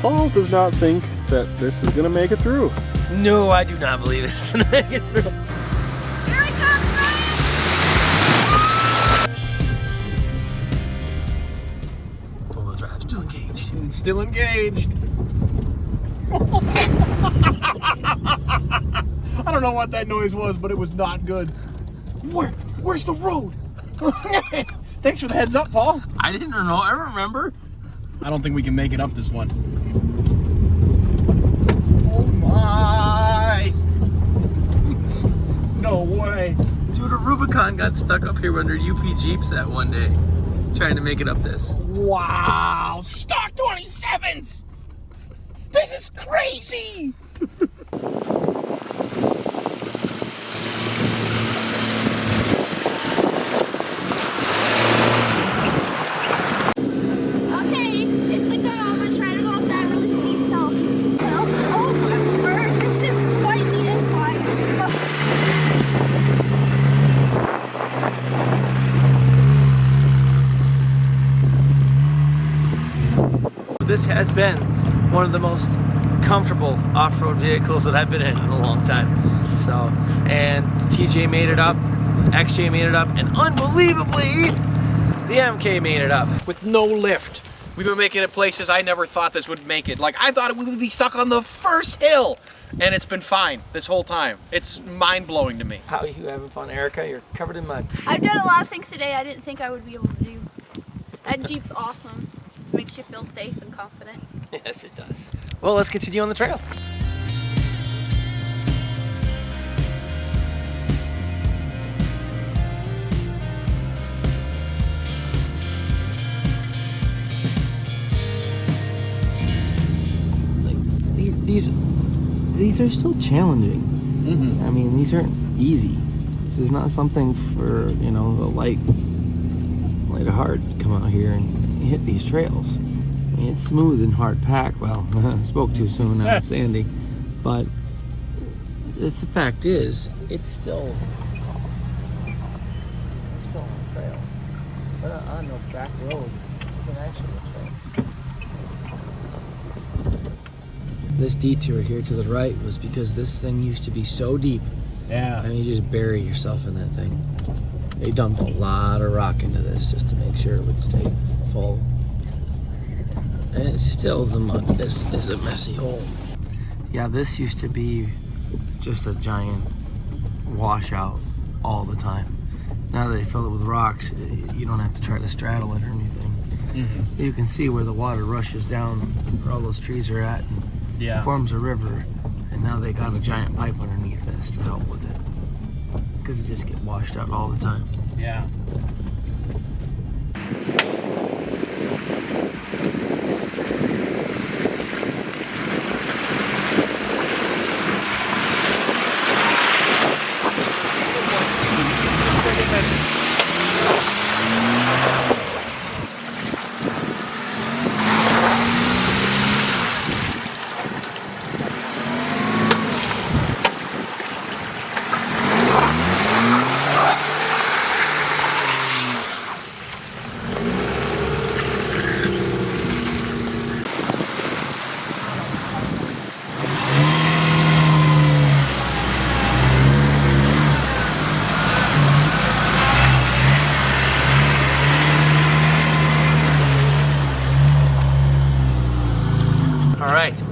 Paul does not think that this is gonna make it through. No, I do not believe it's gonna make it through. Here it comes, Ryan! Four-wheel drive, still engaged. Still engaged. I don't know what that noise was, but it was not good. Where's the road? Thanks for the heads up, Paul. I didn't know, I remember. I don't think we can make it up this one. Oh my! No way. Dude, a Rubicon got stuck up here under UP Jeeps that one day, trying to make it up this. Wow! Stock 27s! This is crazy! This has been one of the most comfortable off-road vehicles that I've been in a long time. So, and TJ made it up, XJ made it up, and unbelievably, the MK made it up with no lift. We've been making it places I never thought this would make it. Like, I thought it would be stuck on the first hill, and it's been fine this whole time. It's mind-blowing to me. How are you having fun, Erica? You're covered in mud. I've done a lot of things today I didn't think I would be able to do. That Jeep's awesome. Makes you feel safe and confident. Yes, it does. Well, let's continue on the trail. Like these are still challenging. I mean, these aren't easy. This is not something for, you know, the light of heart to come out here and hit these trails. I mean, it's smooth and hard packed. Well, I spoke too soon on Sandy, but the fact is, it's still on a trail. We're not on no back road. This is an actual trail. This detour here to the right was because this thing used to be so deep. Yeah. I mean, you just bury yourself in that thing. They dumped a lot of rock into this just to make sure it would stay full. And it still is a messy hole. Yeah, this used to be just a giant washout all the time. Now that they fill it with rocks, you don't have to try to straddle it or anything. You can see where the water rushes down, where all those trees are at, and forms a river. And now they got a giant pipe underneath this to help with it, because it just gets washed out all the time. Yeah.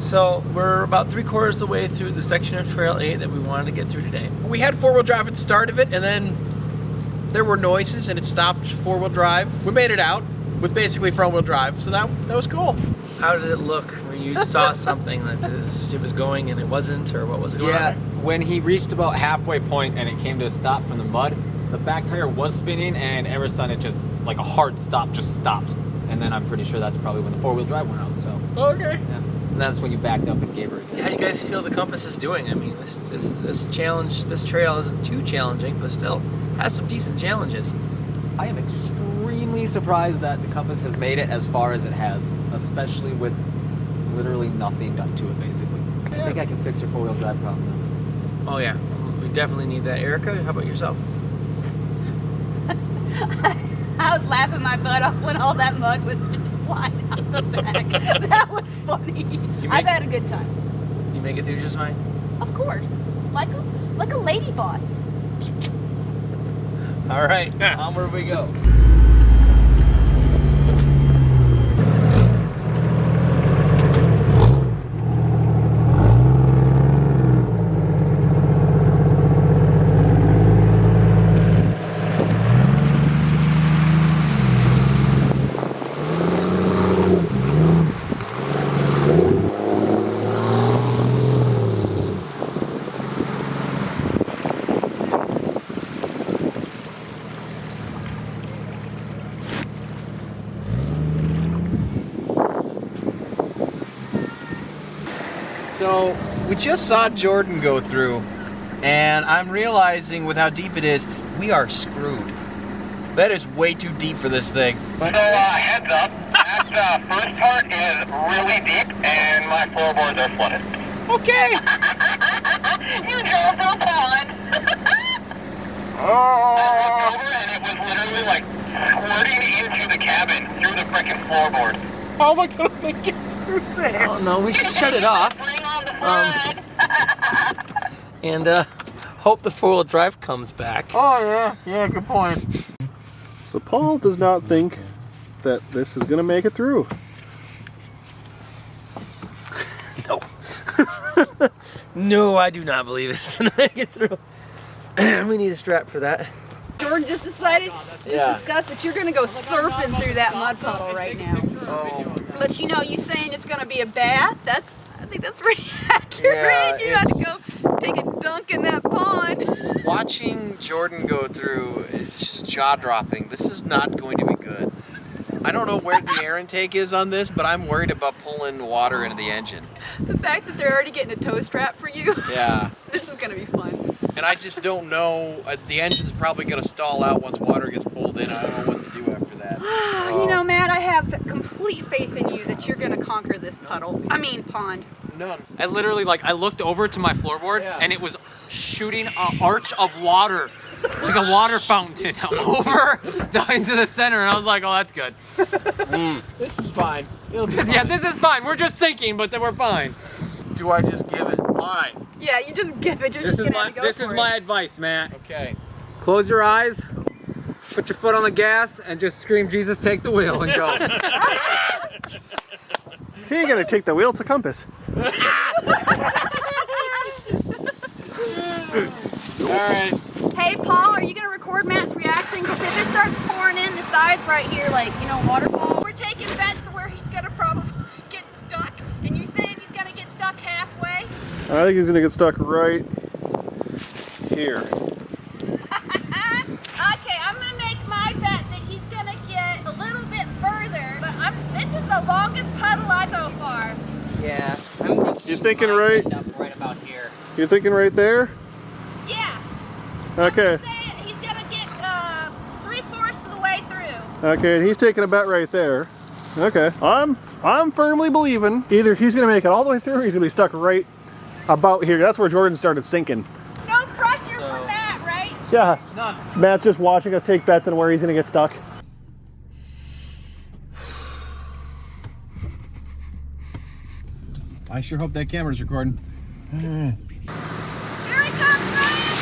So we're about 3/4 of the way through the section of Trail 8 that we wanted to get through today. We had four-wheel drive at the start of it, and then there were noises and it stopped four-wheel drive. We made it out with basically front-wheel drive, so that was cool. How did it look when you saw something that it was going and it wasn't, or what was it going on? Yeah, when he reached about halfway point and it came to a stop from the mud, the back tire was spinning, and ever since it just, like a hard stop, just stopped. And then I'm pretty sure that's probably when the four-wheel drive went out, so. Okay. Yeah. And that's when you backed up and gave her again. How do you guys feel the Compass is doing? I mean, this challenge, this trail isn't too challenging, but still has some decent challenges. I am extremely surprised that the Compass has made it as far as it has, especially with literally nothing done to it, basically. I think I can fix your four-wheel drive problem Oh yeah, we definitely need that. Erika, how about yourself? I was laughing my butt off when all that mud was just flying out the back. That was funny. I've had a good time. You make it through just fine? Of course. Like a lady boss. All right, onward we go. So we just saw Jorden go through, and I'm realizing with how deep it is, we are screwed. That is way too deep for this thing. So heads up, that first part is really deep, and my floorboards are flooded. Okay. You drove to a pond. I looked over, and it was literally like squirting into the cabin through the frickin' floorboard. How am I gonna make it through there? Oh no, we should shut it off. Bring on the flood. And hope the 4-wheel drive comes back. Oh yeah, good point. So Paul does not think that this is going to make it through. No. No, I do not believe it's gonna make it through. We need a strap for that. Jorden just decided, discussed that you're gonna go surfing through that mud puddle right now. Oh. But you know, you saying it's gonna be a bath, I think that's pretty accurate. Yeah, You got to go take a dunk in that pond. Watching Jorden go through is just jaw-dropping. This is not going to be good. I don't know where the air intake is on this, but I'm worried about pulling water into the engine. The fact that they're already getting a tow strap for you, Yeah. this is gonna be fun. And I just don't know. The engine's probably going to stall out once water gets pulled in. I don't know what to do after that. You know, Matt, I have complete faith in you that you're gonna conquer this puddle. I mean, pond. None. I literally, I looked over to my floorboard and it was shooting an arch of water, like a water fountain, over into the center, and I was like, oh, that's good. This is fine. Yeah, this is fine. We're just sinking, but then we're fine. Do I just give it? All right. Yeah, you just give it. You're just gonna have to go This for is it. my advice, Matt. Okay. Close your eyes, put your foot on the gas, and just scream, Jesus, take the wheel, and go. He ain't going to take the wheel, it's a compass. All right. Hey, Paul, are you gonna record Matt's reaction? Because if it starts pouring in the sides right here, like, you know, waterfall, we're taking bets where he's gonna probably get stuck. And you saying he's gonna get stuck halfway? I think he's going to get stuck right here. Okay, I'm gonna make my bet that he's gonna get a little bit further, but this is the longest puddle I've so far. Yeah. You thinking right? Right about here. You thinking right there? Yeah. Okay. He's gonna get 3/4 of the way through. Okay, and he's taking a bet right there. Okay. I'm firmly believing either he's going to make it all the way through or he's going to be stuck right about here. That's where Jorden started sinking. No pressure for Matt, right? Yeah. None. Matt's just watching us take bets on where he's going to get stuck. I sure hope that camera's recording. Here he comes, Ryan!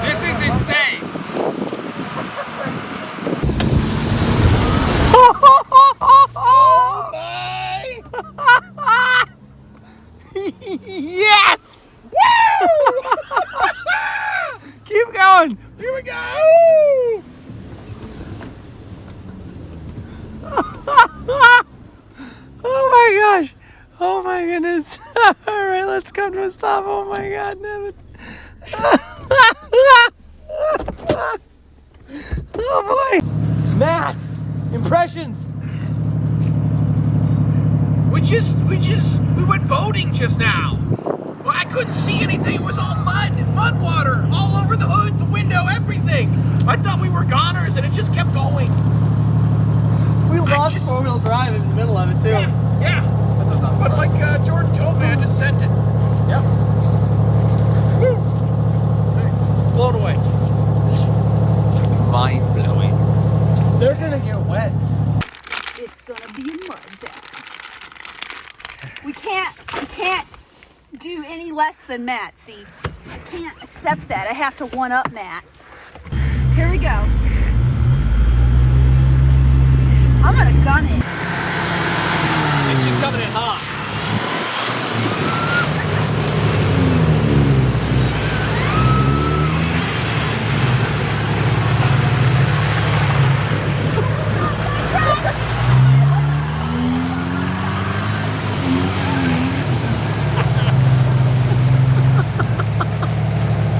This is insane. Oh my! Yes! Woo! Keep going. Here we go. Oh my gosh. Oh my goodness. All right, let's come to a stop. Oh my God, damn it. Oh boy. Matt, impressions. We went boating just now. Well, I couldn't see anything. It was all mud water, all over the hood, the window, everything. I thought we were goners, and it just kept going. We lost 4-wheel drive in the middle of it too. Yeah. That does not But surprise like me. Jordan told me, I just sent it. Yep. Woo! Blow it away. Mind blowing. They're gonna get wet. It's gonna be a mud bath. We can't do any less than Matt, see? I can't accept that. I have to one-up Matt. Here we go. I'm gonna gun it. And she's coming in hot.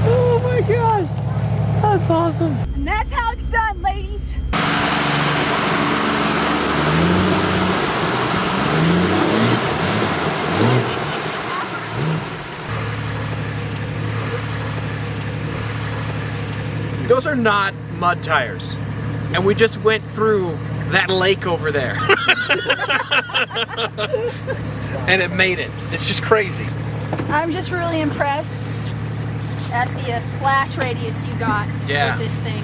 Oh my gosh, that's awesome. And that's how it's done, ladies. Those are not mud tires. And we just went through that lake over there. And it made it. It's just crazy. I'm just really impressed at the splash radius you got Yeah. with this thing.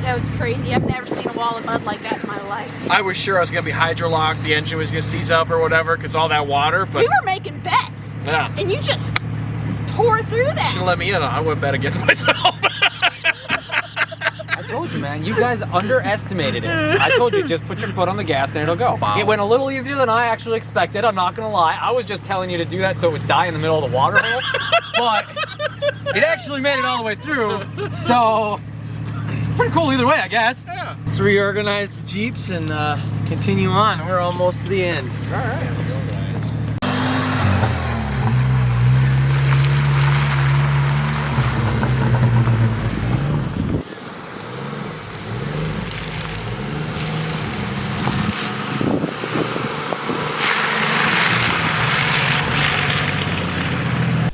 That was crazy. I've never seen a wall of mud like that in my life. I was sure I was gonna be hydrolocked, the engine was gonna seize up or whatever, because all that water, but We were making bets, yeah. and you just tore through Should that. have let me in. I went bet against myself. I told you, man. You guys underestimated it. I told you, just put your foot on the gas and it'll go. Wow. It went a little easier than I actually expected. I'm not gonna lie. I was just telling you to do that so it would die in the middle of the water hole. But it actually made it all the way through. So it's pretty cool either way, I guess. Yeah. Let's reorganize the Jeeps and continue on. We're almost to the end. All right.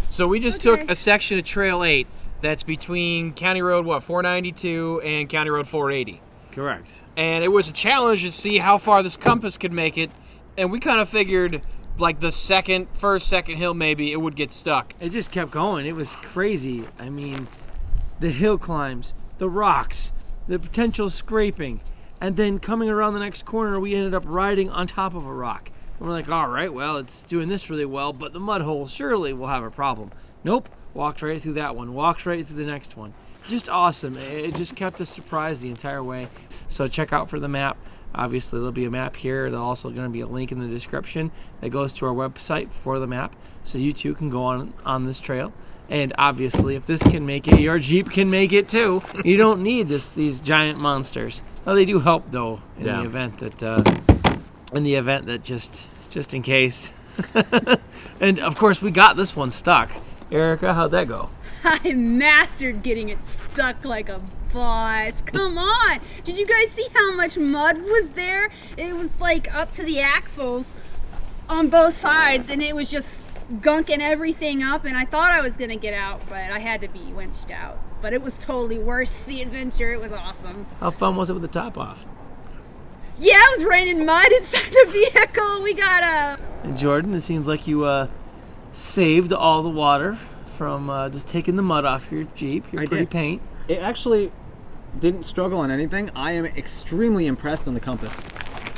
So we just took a section of Trail 8 that's between County Road, 492 and County Road 480. Correct. And it was a challenge to see how far this compass could make it. And we kind of figured like the first, second hill maybe, it would get stuck. It just kept going. It was crazy. I mean, the hill climbs, the rocks, the potential scraping, and then coming around the next corner, we ended up riding on top of a rock. And we're like, all right, well, it's doing this really well, but the mud hole surely will have a problem. Nope, walked right through that one, walked right through the next one. Just awesome. It just kept us surprised the entire way. So check out for the map. Obviously, there'll be a map here. There's also going to be a link in the description that goes to our website for the map, so you too can go on this trail. And obviously, if this can make it, your Jeep can make it too. You don't need these giant monsters. Well, they do help though in the event that just in case. And of course, we got this one stuck. Erika, how'd that go? I mastered getting it stuck like a boss. Come on. Did you guys see how much mud was there? It was like up to the axles on both sides, and it was just gunking everything up, and I thought I was gonna get out, but I had to be winched out. But it was totally worth the adventure. It was awesome. How fun was it with the top off? Yeah, it was raining mud inside the vehicle. We got And Jorden, it seems like you saved all the water from just taking the mud off your Jeep, your I pretty did. paint. It actually didn't struggle on anything. I am extremely impressed on the compass.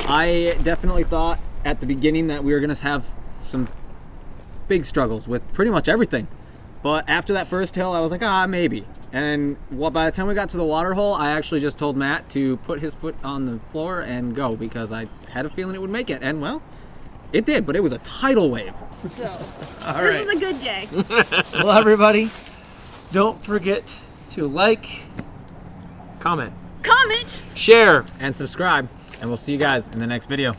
I definitely thought at the beginning that we were going to have some big struggles with pretty much everything. But after that first hill, I was like, maybe. And by the time we got to the water hole, I actually just told Matt to put his foot on the floor and go, because I had a feeling it would make it. And well, it did, but it was a tidal wave. so All this right. is a good day. Well, everybody, don't forget to like, Comment, Comment. share. And subscribe, and we'll see you guys in the next video.